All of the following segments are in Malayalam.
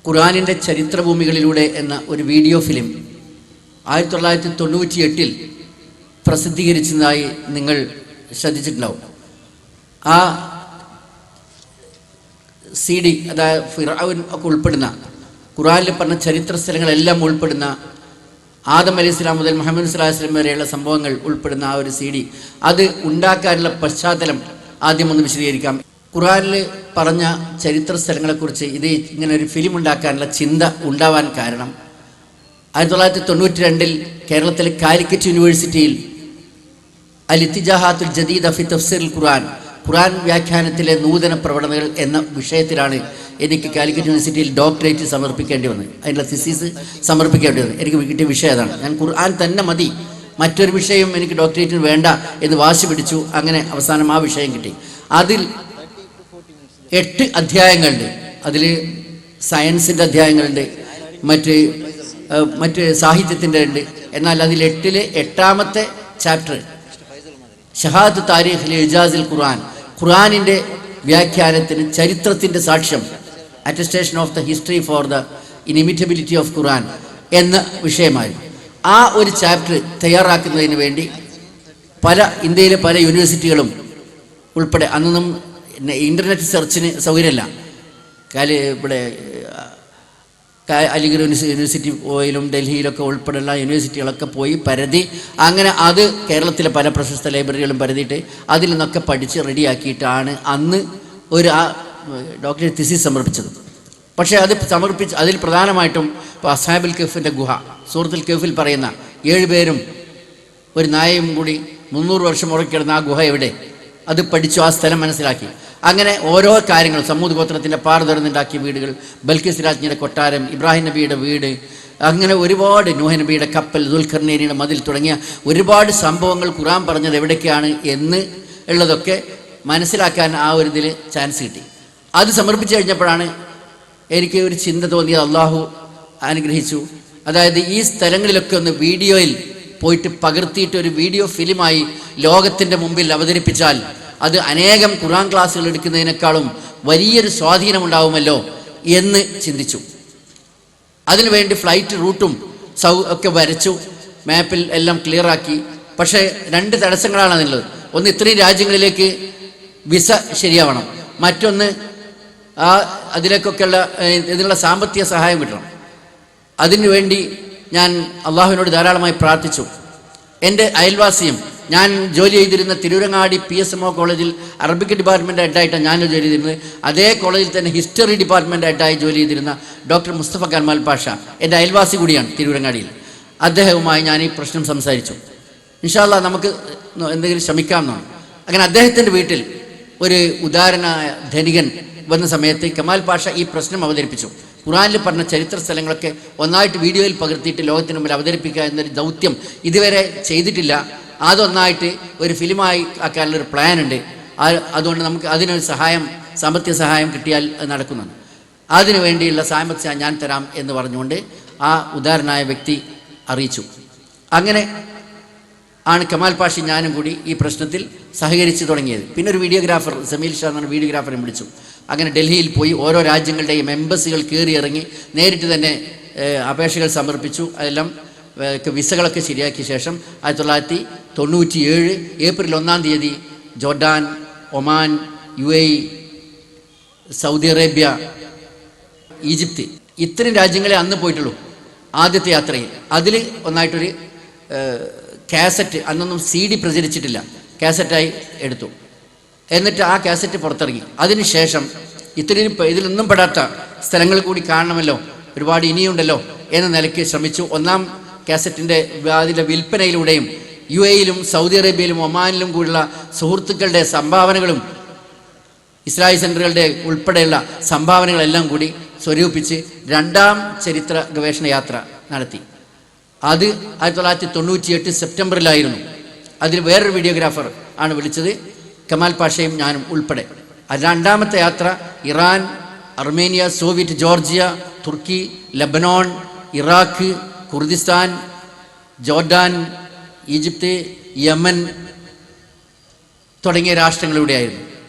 ഖുർആനിൻ്റെ ചരിത്രഭൂമികളിലൂടെ എന്ന ഒരു വീഡിയോ ഫിലിം 1998 പ്രസിദ്ധീകരിച്ചതായി നിങ്ങൾ ശ്രദ്ധിച്ചിട്ടുണ്ടാവും. ആ CD, അതായത് ഫിർഔൻ ഒക്കെ ഉൾപ്പെടുന്ന ഖുർആനിൽ പറഞ്ഞ ചരിത്ര സ്ഥലങ്ങളെല്ലാം ഉൾപ്പെടുന്ന ആദം അലൈഹി സ്വലാം മുതൽ മുഹമ്മദ് സ്വല്ലല്ലാഹു അലൈഹി വസല്ലം വരെയുള്ള സംഭവങ്ങൾ ഉൾപ്പെടുന്ന ആ ഒരു CD, അത് ഉണ്ടാക്കാനുള്ള പശ്ചാത്തലം ആദ്യം ഒന്ന് വിശദീകരിക്കാം. ഖുർആനിൽ പറഞ്ഞ ചരിത്ര സ്ഥലങ്ങളെക്കുറിച്ച് ഇത് ഇങ്ങനെ ഒരു ഫിലിം ഉണ്ടാക്കാനുള്ള ചിന്ത ഉണ്ടാവാൻ കാരണം 1992 കേരളത്തിലെ കാലിക്കറ്റ് യൂണിവേഴ്സിറ്റിയിൽ അൽ-ഇത്തിജാഹാത്തുൽ ജദീദ ഫി തഫ്സീറിൽ ഖുർആൻ വ്യാഖ്യാനത്തിലെ നൂതന പ്രവണതകൾ എന്ന വിഷയത്തിലാണ് എനിക്ക് കാലിക്കറ്റ് യൂണിവേഴ്സിറ്റിയിൽ ഡോക്ടറേറ്റ് സമർപ്പിക്കേണ്ടി വന്നത്. അതിൻ്റെ തിസീസ് സമർപ്പിക്കേണ്ടി വന്നത്. എനിക്ക് കിട്ടിയ വിഷയം അതാണ്. ഞാൻ ഖുർആൻ തന്നെ മതി, മറ്റൊരു വിഷയം എനിക്ക് ഡോക്ടറേറ്റിന് വേണ്ട എന്ന് വാശി പിടിച്ചു. അങ്ങനെ അവസാനം ആ വിഷയം കിട്ടി. അതിൽ 8 അധ്യായങ്ങളുണ്ട്. അതിൽ സയൻസിൻ്റെ അധ്യായങ്ങളുണ്ട്, മറ്റ് സാഹിത്യത്തിൻ്റെ ഉണ്ട്. എന്നാൽ അതിൽ 8ാമത്തെ ചാപ്റ്റർ ഷഹാദത്ത് താരീഖിൽ ഇജാസിൽ ഖുർആനിൻ്റെ വ്യാഖ്യാനത്തിന് ചരിത്രത്തിൻ്റെ സാക്ഷ്യം, attestation of the history for the inimitability of Quran എന്ന വിഷയമായിരുന്നു. ആ ഒരു ചാപ്റ്റർ തയ്യാറാക്കുന്നതിന് വേണ്ടി ഇന്ത്യയിലെ പല യൂണിവേഴ്സിറ്റികളും ഉൾപ്പെടെ, അന്നൊന്നും ഇൻ്റർനെറ്റ് സെർച്ചിന് സൗകര്യമില്ല, ഇവിടെ അലിഗഡ് യൂണിവേഴ്സിറ്റി ഓയിലും ഡൽഹിയിലൊക്കെ ഉൾപ്പെടെയുള്ള യൂണിവേഴ്സിറ്റികളൊക്കെ പോയി പരതി, അങ്ങനെ അത് കേരളത്തിലെ പല പ്രശസ്ത ലൈബ്രറികളും പരതിയിട്ട് അതിൽ നിന്നൊക്കെ പഠിച്ച് റെഡിയാക്കിയിട്ടാണ് അന്ന് ഒരു ഡോക്ടറേറ്റ് തിസിസ് സമർപ്പിച്ചത്. പക്ഷേ അത് അതിൽ പ്രധാനമായിട്ടും ഇപ്പോൾ അസ്ഹാബുൽ കഹ്ഫിൻ്റെ ഗുഹ, സൂറത്തുൽ കഹ്ഫിൽ പറയുന്ന 7 പേരും ഒരു നായയും കൂടി 300 വർഷം ഉറക്കിടുന്ന ആ ഗുഹ എവിടെ, അത് പഠിച്ചു, ആ സ്ഥലം മനസ്സിലാക്കി. അങ്ങനെ ഓരോ കാര്യങ്ങളും, സമൂദ് ഗോത്രത്തിൻ്റെ പാറ തുറന്നുണ്ടാക്കിയ വീടുകൾ, ബൽക്കിസ് രാജ്ഞിയുടെ കൊട്ടാരം, ഇബ്രാഹിം നബിയുടെ വീട്, അങ്ങനെ ഒരുപാട്, നൂഹ് നബിയുടെ കപ്പൽ, ദുൽഖർനൈനിയുടെ മതിൽ തുടങ്ങിയ ഒരുപാട് സംഭവങ്ങൾ ഖുർആൻ പറഞ്ഞത് എവിടേക്കാണ് എന്ന് ഉള്ളതൊക്കെ മനസ്സിലാക്കാൻ ആ ഒരു ഇതിൽ ചാൻസ് കിട്ടി. അത് സമർപ്പിച്ചു കഴിഞ്ഞപ്പോഴാണ് എനിക്ക് ഒരു ചിന്ത തോന്നിയത്. അള്ളാഹു അനുഗ്രഹിച്ചു. അതായത് ഈ സ്ഥലങ്ങളിലൊക്കെ ഒന്ന് വീഡിയോയിൽ പോയിട്ട് പകർത്തിയിട്ട് ഒരു വീഡിയോ ഫിലിമായി ലോകത്തിൻ്റെ മുമ്പിൽ അവതരിപ്പിച്ചാൽ അത് അനേകം ഖുർആൻ ക്ലാസ്സുകൾ എടുക്കുന്നതിനേക്കാളും വലിയൊരു സ്വാധീനമുണ്ടാവുമല്ലോ എന്ന് ചിന്തിച്ചു. അതിനുവേണ്ടി ഫ്ലൈറ്റ് റൂട്ടും ഒക്കെ വരച്ചു, മാപ്പിൽ എല്ലാം ക്ലിയറാക്കി. പക്ഷേ 2 തടസ്സങ്ങളാണ് അതിനുള്ളത്. ഒന്ന്, ഇത്രയും രാജ്യങ്ങളിലേക്ക് വിസ ശരിയാവണം. മറ്റൊന്ന്, അതിലേക്കൊക്കെയുള്ള ഇതിനുള്ള സാമ്പത്തിക സഹായം കിട്ടണം. അതിനുവേണ്ടി ഞാൻ അള്ളാഹുവിനോട് ധാരാളമായി പ്രാർത്ഥിച്ചു. എൻ്റെ അയൽവാസിയും, ഞാൻ ജോലി ചെയ്തിരുന്ന തിരൂരങ്ങാടി PSMO കോളേജിൽ അറബിക് ഡിപ്പാർട്ട്മെൻറ്റ് ഹെഡായിട്ടാണ് ഞാൻ ജോലി ചെയ്തിരുന്നത്. അതേ കോളേജിൽ തന്നെ ഹിസ്റ്ററി ഡിപ്പാർട്ട്മെൻറ്റ് ഹെഡായി ജോലി ചെയ്തിരുന്ന ഡോക്ടർ മുസ്തഫ കമാൽ പാഷ എൻ്റെ അയൽവാസി കൂടിയാണ് തിരൂരങ്ങാടിയിൽ. അദ്ദേഹവുമായി ഞാൻ ഈ പ്രശ്നം സംസാരിച്ചു. ഇൻഷാ അല്ലാഹ് നമുക്ക് എന്തെങ്കിലും ശ്രമിക്കാമെന്നാണ്. അങ്ങനെ അദ്ദേഹത്തിൻ്റെ വീട്ടിൽ ഒരു ഉദാരനായ ധനികൻ വന്ന സമയത്ത് കമാൽ പാഷ ഈ പ്രശ്നം അവതരിപ്പിച്ചു. ഖുർആനിൽ പറഞ്ഞ ചരിത്ര സ്ഥലങ്ങളൊക്കെ ഒന്നായിട്ട് വീഡിയോയിൽ പകർത്തിയിട്ട് ലോകത്തിന് മുമ്പിൽ അവതരിപ്പിക്കുക എന്നൊരു ദൗത്യം ഇതുവരെ ചെയ്തിട്ടില്ല. അതൊന്നായിട്ട് ഒരു ഫിലിമായി ആക്കാനുള്ളൊരു പ്ലാൻ ഉണ്ട്. അതുകൊണ്ട് നമുക്ക് അതിനൊരു സാമ്പത്തിക സഹായം കിട്ടിയാൽ നടക്കുന്നുണ്ട്. അതിനു വേണ്ടിയുള്ള സാമ്പത്തിക ഞാൻ തരാം എന്ന് പറഞ്ഞുകൊണ്ട് ആ ഉദാരനായ വ്യക്തി അറിയിച്ചു. അങ്ങനെ ആണ് കമാൽ പാഷി ഞാനും കൂടി ഈ പ്രശ്നത്തിൽ സഹകരിച്ച് തുടങ്ങിയത്. പിന്നെ ഒരു വീഡിയോഗ്രാഫർ, സമീൽ ഷാ എന്ന വീഡിയോഗ്രാഫറെ വിളിച്ചു. അങ്ങനെ ഡൽഹിയിൽ പോയി ഓരോ രാജ്യങ്ങളുടെയും എംബസികൾ കയറി ഇറങ്ങി നേരിട്ട് തന്നെ അപേക്ഷകൾ സമർപ്പിച്ചു. അതെല്ലാം വിസകളൊക്കെ ശരിയാക്കിയ ശേഷം 1997 April 1 Jordan, Oman, UAE, Saudi Arabia, Egypt, ഇത്രയും രാജ്യങ്ങളെ അന്ന് പോയിട്ടുള്ളൂ ആദ്യത്തെ യാത്രയിൽ. അതിൽ ഒന്നായിട്ടൊരു കാസറ്റ്, അന്നൊന്നും CD പ്രചരിച്ചിട്ടില്ല, കാസറ്റായി എടുത്തു. എന്നിട്ട് ആ കാസറ്റ് പുറത്തിറങ്ങി. അതിനുശേഷം ഇതിലൊന്നും പെടാത്ത സ്ഥലങ്ങൾ കൂടി കാണണമല്ലോ, ഒരുപാട് ഇനിയുണ്ടല്ലോ എന്ന നിലയ്ക്ക് ശ്രമിച്ചു. 1ാം കാസറ്റിൻ്റെ അതിൻ്റെ വിൽപ്പനയിലൂടെയും UAE-യിലും സൗദി അറേബ്യയിലും ഒമാനിലും കൂടിയുള്ള സുഹൃത്തുക്കളുടെ സംഭാവനകളും ഇസ്ലാഹി സെൻ്ററുകളുടെ ഉൾപ്പെടെയുള്ള സംഭാവനകളെല്ലാം കൂടി സ്വരൂപിച്ച് 2ാം ചരിത്ര ഗവേഷണ യാത്ര നടത്തി. അത് 1998 സെപ്റ്റംബറിലായിരുന്നു. അതിൽ വേറൊരു വീഡിയോഗ്രാഫർ ആണ് വിളിച്ചത്, കമാൽ പാഷയും ഞാനും ഉൾപ്പെടെ. 2ാമത്തെ യാത്ര ഇറാൻ, അർമേനിയ, സോവിയറ്റ് ജോർജിയ, തുർക്കി, Lebanon, Iraq, Kurdistan, Jordan, Egypt, Yemen തുടങ്ങിയ രാഷ്ട്രങ്ങളിലൂടെയായിരുന്നു.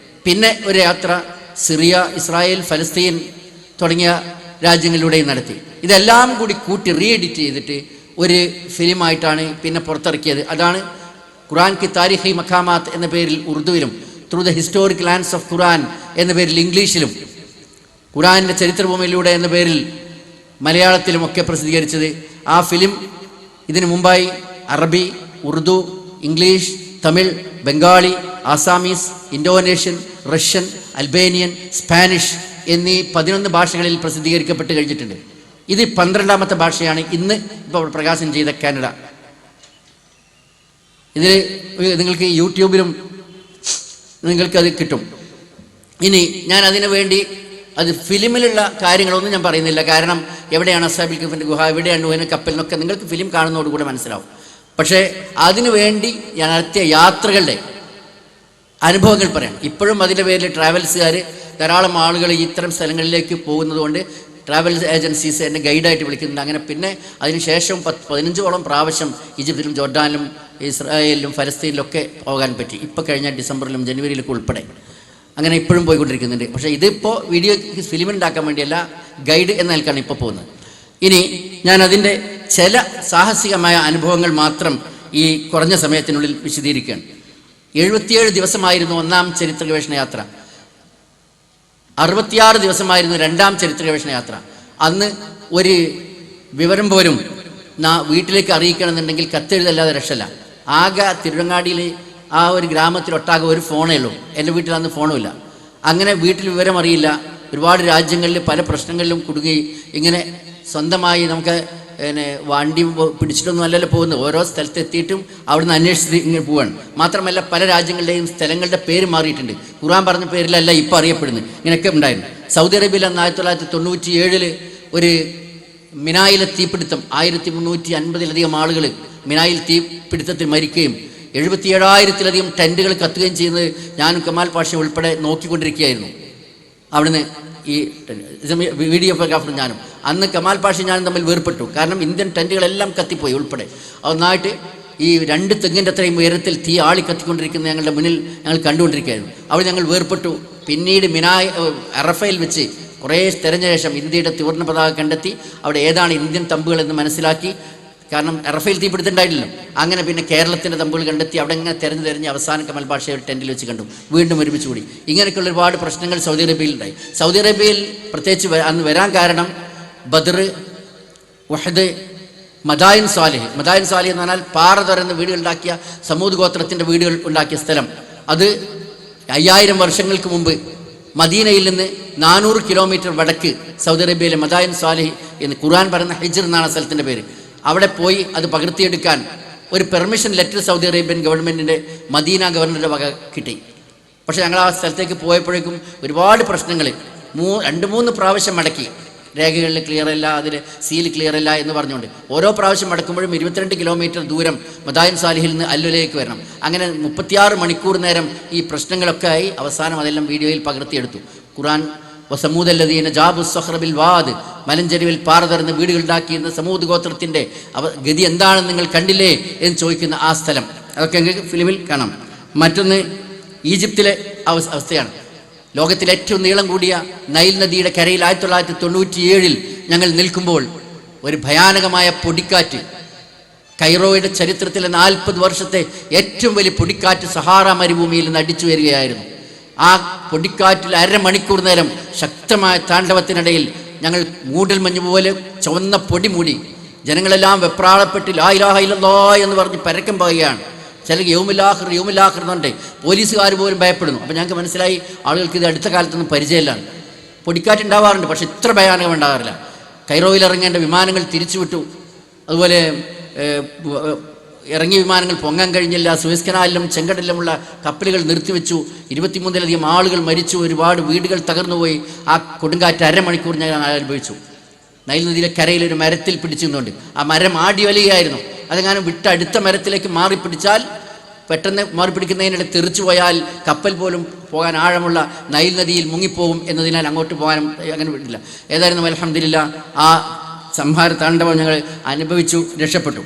പിന്നെ ഒരു യാത്ര സിറിയ, ഇസ്രായേൽ, ഫലസ്തീൻ തുടങ്ങിയ രാജ്യങ്ങളിലൂടെയും നടത്തി. ഇതെല്ലാം കൂടി കൂട്ടി റീഎഡിറ്റ് ചെയ്തിട്ട് ഒരു ഫിലിമായിട്ടാണ് പിന്നെ പുറത്തിറക്കിയത്. അതാണ് ഖുർആൻ കി താരിഖി മഖാമാത്ത് എന്ന പേരിൽ ഉറുദുവിലും through the historic lands of Quran എന്ന പേരിൽ ഇംഗ്ലീഷിലും ഖുർആനിൻ്റെ ചരിത്രഭൂമിയിലൂടെ എന്ന പേരിൽ മലയാളത്തിലുമൊക്കെ പ്രസിദ്ധീകരിച്ചത്. ആ ഫിലിം ഇതിനു മുമ്പായി അറബി, Urdu, English, Tamil, Bengali, Assamese, Indonesian, Russian, Albanian, Spanish എന്നീ 11 ഭാഷകളിൽ പ്രസിദ്ധീകരിക്കപ്പെട്ട് കഴിഞ്ഞിട്ടുണ്ട്. ഇത് 12ാമത്തെ ഭാഷയാണ് ഇന്ന് ഇപ്പോൾ പ്രകാശനം ചെയ്ത കാനഡ. ഇതിൽ നിങ്ങൾക്ക് യൂട്യൂബിലും നിങ്ങൾക്കത് കിട്ടും. ഇനി ഞാൻ അതിനു വേണ്ടി അത് ഫിലിമിലുള്ള കാര്യങ്ങളൊന്നും ഞാൻ പറയുന്നില്ല. കാരണം എവിടെയാണ് അസ്ഹാബുൽ കഹ്ഫിൻ്റെ ഗുഹ, എവിടെയാണ് നൂഹിന്റെ കപ്പൽ എന്നൊക്കെ നിങ്ങൾക്ക് ഫിലിം കാണുന്നതോടുകൂടെ മനസ്സിലാവും. പക്ഷേ അതിനു വേണ്ടി ഞാൻ നടത്തിയ യാത്രകളുടെ അനുഭവങ്ങൾ പറയാം. ഇപ്പോഴും അതിൻ്റെ പേരിൽ ട്രാവൽസുകാർ ധാരാളം ആളുകൾ ഇത്തരം സ്ഥലങ്ങളിലേക്ക് പോകുന്നത് കൊണ്ട് ട്രാവൽ ഏജൻസീസ് എന്നെ ഗൈഡായിട്ട് വിളിക്കുന്നുണ്ട്. അങ്ങനെ പിന്നെ അതിനുശേഷം 15ഓളം പ്രാവശ്യം ഈജിപ്തിലും ജോർഡാനിലും ഇസ്രായേലിലും ഫലസ്തീനിലൊക്കെ പോകാൻ പറ്റി. ഇപ്പോൾ കഴിഞ്ഞ ഡിസംബറിലും ജനുവരിയിലൊക്കെ ഉൾപ്പെടെ അങ്ങനെ ഇപ്പോഴും പോയിക്കൊണ്ടിരിക്കുന്നുണ്ട്. പക്ഷേ ഇതിപ്പോൾ വീഡിയോ ഫിലിമുണ്ടാക്കാൻ വേണ്ടിയല്ല, ഗൈഡ് എന്ന നിലക്കാണ് ഇപ്പോൾ പോകുന്നത്. ഇനി ഞാൻ അതിൻ്റെ ചില സാഹസികമായ അനുഭവങ്ങൾ മാത്രം ഈ കുറഞ്ഞ സമയത്തിനുള്ളിൽ വിശദീകരിക്കുകയാണ്. 77 ദിവസമായിരുന്നു ഒന്നാം ചരിത്ര ഗവേഷണ യാത്ര. 66 ദിവസമായിരുന്നു രണ്ടാം ചരിത്ര ഗവേഷണ യാത്ര. അന്ന് ഒരു വിവരം പോലും വീട്ടിലേക്ക് അറിയിക്കണമെന്നുണ്ടെങ്കിൽ കത്തെഴുതല്ലാതെ രക്ഷയില്ല. ആകെ തിരുവങ്ങാടിയിൽ ആ ഒരു ഗ്രാമത്തിലൊട്ടാകെ ഒരു ഫോണേ ഉള്ളൂ. എൻ്റെ വീട്ടിൽ അന്ന് ഫോണുമില്ല. അങ്ങനെ വീട്ടിൽ വിവരം അറിയില്ല. ഒരുപാട് രാജ്യങ്ങളിൽ പല പ്രശ്നങ്ങളിലും കുടുങ്ങി. ഇങ്ങനെ സ്വന്തമായി നമുക്ക് വണ്ടി പിടിച്ചിട്ടൊന്നും അല്ലല്ലോ പോകുന്നത്. ഓരോ സ്ഥലത്തെത്തിയിട്ടും അവിടുന്ന് അന്വേഷിച്ചിട്ട് ഇങ്ങനെ പോവാണ്. മാത്രമല്ല പല രാജ്യങ്ങളുടെയും സ്ഥലങ്ങളുടെ പേര് മാറിയിട്ടുണ്ട്. ഖുർആൻ പറഞ്ഞ പേരിലല്ല ഇപ്പോൾ അറിയപ്പെടുന്നത്. ഇങ്ങനെയൊക്കെ ഉണ്ടായിരുന്നു. സൗദി അറേബ്യയിൽ 1997 ഒരു മിനായിലെ തീപിടുത്തം, 1350-ലധികം ആളുകൾ മിനായിൽ തീപിടുത്തത്തിൽ മരിക്കുകയും 77,000-ലധികം ടെൻറ്റുകൾ കത്തുകയും ചെയ്യുന്നത് ഞാനും കമാൽ പാഷ ഉൾപ്പെടെ നോക്കിക്കൊണ്ടിരിക്കുകയായിരുന്നു. അവിടുന്ന് ഈ വീഡിയോ ഫോട്ടോഗ്രാഫറും ഞാനും. അന്ന് കമാൽ പാഷ ഞാനും തമ്മിൽ വേർപെട്ടു. കാരണം ഇന്ത്യൻ ടെൻറ്റുകളെല്ലാം കത്തിപ്പോയി ഉൾപ്പെടെ. ഒന്നായിട്ട് ഈ 2 തെങ്ങിൻ്റെ അത്രയും ഉയരത്തിൽ തീ ആളി കത്തിക്കൊണ്ടിരിക്കുന്ന ഞങ്ങളുടെ മുന്നിൽ ഞങ്ങൾ കണ്ടുകൊണ്ടിരിക്കുകയായിരുന്നു. അവിടെ ഞങ്ങൾ വേർപെട്ടു. പിന്നീട് അറഫയിൽ വെച്ച് കുറേ തിരഞ്ഞ ശേഷം ഇന്ത്യയുടെ ത്രിവർണ്ണ പതാക കണ്ടെത്തി അവിടെ ഏതാണ് ഇന്ത്യൻ തമ്പുകളെന്ന് മനസ്സിലാക്കി. കാരണം അറഫയിൽ തീപിടുത്തുണ്ടായിട്ടില്ലല്ലോ. അങ്ങനെ പിന്നെ കേരളത്തിൻ്റെ തമ്പുകൾ കണ്ടെത്തി അവിടെ ഇങ്ങനെ തിരഞ്ഞ് അവസാനം കമൽ പാഷയെ ടെൻറ്റിൽ വെച്ച് കണ്ടു. വീണ്ടും ഒരുമിച്ച് കൂടി. ഇങ്ങനെയൊക്കെയുള്ള ഒരുപാട് പ്രശ്നങ്ങൾ സൗദി അറേബ്യയിലുണ്ടായി. സൗദി അറേബ്യയിൽ പ്രത്യേകിച്ച് അന്ന് വരാൻ കാരണം ബദർ, ഉഹദ്, മദായിൻ സ്വാലിഹ് എന്ന് പറഞ്ഞാൽ പാറ തുറന്ന് വീടുകളുണ്ടാക്കിയ സമൂദ് ഗോത്രത്തിൻ്റെ വീടുകൾ ഉണ്ടാക്കിയ സ്ഥലം. അത് 5000 വർഷങ്ങൾക്ക് മുമ്പ് മദീനയിൽ നിന്ന് 400 കിലോമീറ്റർ വടക്ക് സൗദി അറേബ്യയിലെ മദായിൻ സ്വാലിഹ് എന്ന് ഖുർആൻ പറയുന്ന ഹിജ്ർ എന്നാണ് സ്ഥലത്തിൻ്റെ പേര്. അവിടെ പോയി അത് പകർത്തിയെടുക്കാൻ ഒരു പെർമിഷൻ ലെറ്റർ സൗദി അറേബ്യൻ ഗവൺമെൻറ്റിൻ്റെ മദീന ഗവർണറുടെ വക കിട്ടി. പക്ഷേ ഞങ്ങൾ ആ സ്ഥലത്തേക്ക് പോയപ്പോഴേക്കും ഒരുപാട് പ്രശ്നങ്ങൾ 2-3 പ്രാവശ്യം മടക്കി. രേഖകളിൽ ക്ലിയർ അല്ല, അതിൽ സീൽ ക്ലിയർ അല്ല എന്ന് പറഞ്ഞുകൊണ്ട് ഓരോ പ്രാവശ്യം മടക്കുമ്പോഴും 22 കിലോമീറ്റർ ദൂരം മദായിൻ സാലിഹിൽ നിന്ന് അല്ലുലേക്ക് വരണം. അങ്ങനെ 36 മണിക്കൂർ നേരം ഈ പ്രശ്നങ്ങളൊക്കെ ആയി. അവസാനം അതെല്ലാം വീഡിയോയിൽ പകർത്തിയെടുത്തു. ഖുർആൻ വസമൂദല്ലദീന ജാബു സ്വഖ്റ ബിൽ വാദ്, മലഞ്ചെരുവിൽ പാറ തുറന്ന് വീടുകളുണ്ടാക്കിയിരുന്ന സമൂദ് ഗോത്രത്തിൻ്റെ ഗതി എന്താണെന്ന് നിങ്ങൾ കണ്ടില്ലേ എന്ന് ചോദിക്കുന്ന ആ സ്ഥലം, അതൊക്കെ നിങ്ങൾക്ക് ഫിലിമിൽ കാണാം. മറ്റൊന്ന് ഈജിപ്തിലെ അവസ്ഥയാണ്. ലോകത്തിലെ ഏറ്റവും നീളം കൂടിയ നൈൽ നദിയുടെ കരയിൽ 1997 ഞങ്ങൾ നിൽക്കുമ്പോൾ ഒരു ഭയാനകമായ പൊടിക്കാറ്റ്, കൈറോയുടെ ചരിത്രത്തിലെ 40 വർഷത്തെ ഏറ്റവും വലിയ പൊടിക്കാറ്റ് സഹാറ മരുഭൂമിയിൽ നിന്ന് അടിച്ചു വരികയായിരുന്നു. ആ പൊടിക്കാറ്റിൽ 1/2 മണിക്കൂർ നേരം ശക്തമായ താണ്ഡവത്തിനിടയിൽ ഞങ്ങൾ മൂടൽ മഞ്ഞ് പോലെ ചുവന്ന പൊടി മൂടി. ജനങ്ങളെല്ലാം വെപ്രാളപ്പെട്ട് ലാ ഇലാഹ ഇല്ലല്ലാഹ് എന്ന് പറഞ്ഞ് പരക്കം പറയുകയാണ്. ചില യൗമുൽ ആഖിർ എന്നുണ്ട്. പോലീസുകാർ പോലും ഭയപ്പെടുന്നു. അപ്പോൾ ഞങ്ങൾക്ക് മനസ്സിലായി ആളുകൾക്ക് ഇത് അടുത്ത കാലത്തൊന്നും പരിചയമില്ലാണ്. പൊടിക്കാറ്റ് ഉണ്ടാവാറുണ്ട്, പക്ഷേ ഇത്ര ഭയാനകം ഉണ്ടാകാറില്ല. കൈറോയിൽ ഇറങ്ങേണ്ട വിമാനങ്ങൾ തിരിച്ചുവിട്ടു. അതുപോലെ ഇറങ്ങിയ വിമാനങ്ങൾ പൊങ്ങാൻ കഴിഞ്ഞില്ല. സൂയസ് കനാലിലും ചെങ്കടലിലുമുള്ള കപ്പലുകൾ നിർത്തിവെച്ചു. 23-ലധികം ആളുകൾ മരിച്ചു. ഒരുപാട് വീടുകൾ തകർന്നുപോയി. ആ കൊടുങ്കാറ്റ് 1/2 മണിക്കൂർ ഞങ്ങൾ അനുഭവിച്ചു. നൈൽ നദിയിലെ കരയിൽ ഒരു മരത്തിൽ പിടിച്ചു നിന്നുകൊണ്ട് ആ മരം ആടി വലിയായിരുന്നു. അതെങ്ങാനും വിട്ട് അടുത്ത മരത്തിലേക്ക് മാറിപ്പിടിച്ചാൽ, പെട്ടെന്ന് മാറിപ്പിടിക്കുന്നതിനിടെ തെറിച്ചു പോയാൽ കപ്പൽ പോലും പോകാൻ ആഴമുള്ള നൈൽ നദിയിൽ മുങ്ങിപ്പോകും എന്നതിനാൽ അങ്ങോട്ട് പോകാനും അങ്ങനെ വിട്ടില്ല. ഏതായിരുന്നു അൽഹംദുലില്ലാ ആ സംഹാര താണ്ഡവം ഞങ്ങൾ അനുഭവിച്ചു, രക്ഷപ്പെട്ടു.